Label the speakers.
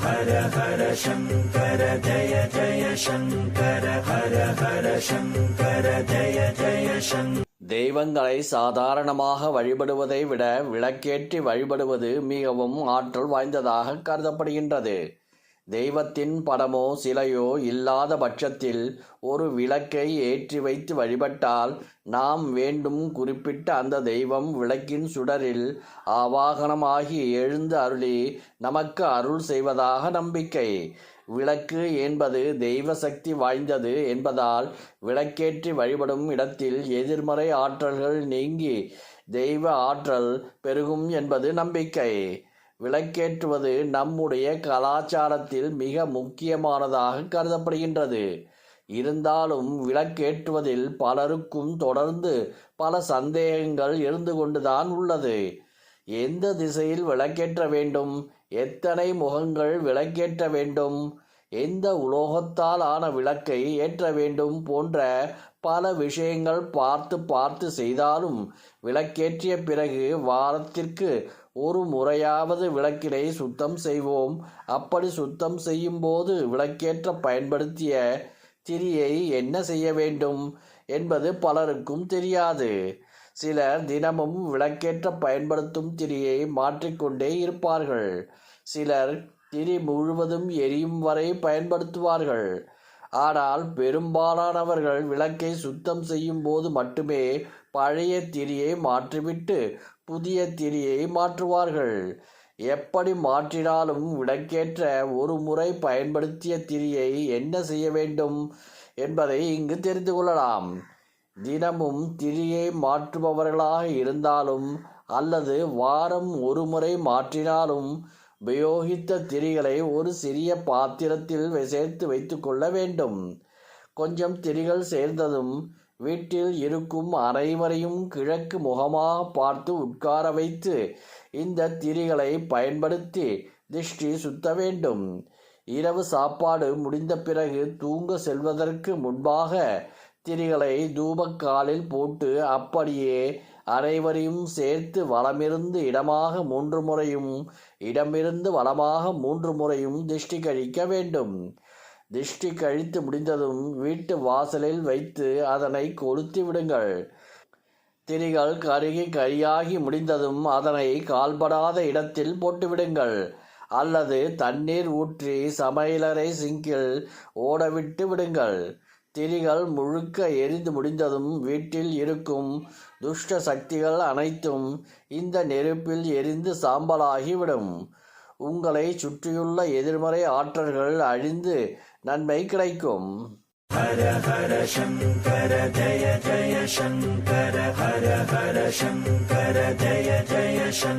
Speaker 1: ஹர ஹர சங்கர ஜய ஜய சங்கர ஹர ஹர சங்கர ஜய ஜய சங்கர.
Speaker 2: தெய்வங்களை சாதாரணமாக வழிபடுவதை விட விளக்கேற்றி வழிபடுவது மிகவும் ஆற்றல் வாய்ந்ததாக கருதப்படுகின்றது. தெய்வத்தின் படமோ சிலையோ இல்லாத பட்சத்தில் ஒரு விளக்கை ஏற்றி வைத்து வழிபட்டால் நாம் வேண்டும் குறிப்பிட்ட அந்த தெய்வம் விளக்கின் சுடரில் ஆவாகனமாகி எழுந்து அருளி நமக்கு அருள் செய்வதாக நம்பிக்கை. விளக்கு என்பது தெய்வ சக்தி வாய்ந்தது என்பதால் விளக்கேற்றி வழிபடும் இடத்தில் எதிர்மறை ஆற்றல்கள் நீங்கி தெய்வ ஆற்றல் பெருகும் என்பது நம்பிக்கை. விளக்கேற்றுவது நம்முடைய கலாச்சாரத்தில் மிக முக்கியமானதாக கருதப்படுகின்றது. இருந்தாலும் விளக்கேற்றுவதில் பலருக்கும் தொடர்ந்து பல சந்தேகங்கள் இருந்து கொண்டுதான் உள்ளது. எந்த திசையில் விளக்கேற்ற வேண்டும், எத்தனை முகங்கள் விளக்கேற்ற வேண்டும், எந்த உலோகத்தால் ஆன விளக்கை ஏற்ற வேண்டும் போன்ற பல விஷயங்கள் பார்த்து செய்தாலும் விளக்கேற்றிய பிறகு வாரத்திற்கு ஒரு முறையாவது விளக்கினை சுத்தம் செய்வோம். அப்படி சுத்தம் செய்யும் போது விளக்கேற்ற பயன்படுத்திய திரியை என்ன செய்ய வேண்டும் என்பது பலருக்கும் தெரியாது. சிலர் தினமும் விளக்கேற்ற பயன்படுத்தும் திரியை மாற்றிக்கொண்டே இருப்பார்கள். சிலர் திரி முழுவதும் எரியும் வரை பயன்படுத்துவார்கள். ஆனால் பெரும்பாலானவர்கள் விளக்கை சுத்தம் செய்யும் போது மட்டுமே பழைய திரியை மாற்றிவிட்டு புதிய திரியை மாற்றுவார்கள். எப்படி மாற்றினாலும் விளக்கேற்ற ஒரு முறை பயன்படுத்திய திரியை என்ன செய்ய வேண்டும் என்பதை இங்கு தெரிந்து கொள்ளலாம். தினமும் திரியை மாற்றுபவர்களாக இருந்தாலும் அல்லது வாரம் ஒரு முறை மாற்றினாலும் உபயோகித்த திரிகளை ஒரு சிறிய பாத்திரத்தில் சேர்த்து வைத்து கொள்ள வேண்டும். கொஞ்சம் திரிகள் சேர்ந்ததும் வீட்டில் இருக்கும் அனைவரையும் கிழக்கு முகமாக பார்த்து உட்கார வைத்து இந்த திரிகளை பயன்படுத்தி திஷ்டி சுத்த வேண்டும். இரவு சாப்பாடு முடிந்த பிறகு தூங்க செல்வதற்கு முன்பாக திரிகளை தூபக்காலில் போட்டு அப்படியே அனைவரையும் சேர்த்து வலமிருந்து இடமாக 3 முறையும் இடமிருந்து வலமாக 3 முறையும் திஷ்டி கழிக்க வேண்டும். திஷ்டி கழித்து முடிந்ததும் வீட்டு வாசலில் வைத்து அதனை கொளுத்தி விடுங்கள். திரிகள் கருகி கரியாகி முடிந்ததும் அதனை கால்படாத இடத்தில் போட்டுவிடுங்கள். அல்லது தண்ணீர் ஊற்றி சமையலறை சிங்கில் ஓடவிட்டு விடுங்கள். திரிகள் முழுக்க எரிந்து முடிந்ததும் வீட்டில் இருக்கும் துஷ்ட சக்திகள் அனைத்தும் இந்த நெருப்பில் எரிந்து சாம்பலாகிவிடும். உங்களை சுற்றியுள்ள எதிர்மறை ஆற்றல்கள் அழிந்து நன்மை கிடைக்கும்.
Speaker 1: ஹர ஹர சங்கர ஜய ஜய சங்கர ஹர ஹர சங்கர ஜய ஜய சங்கர.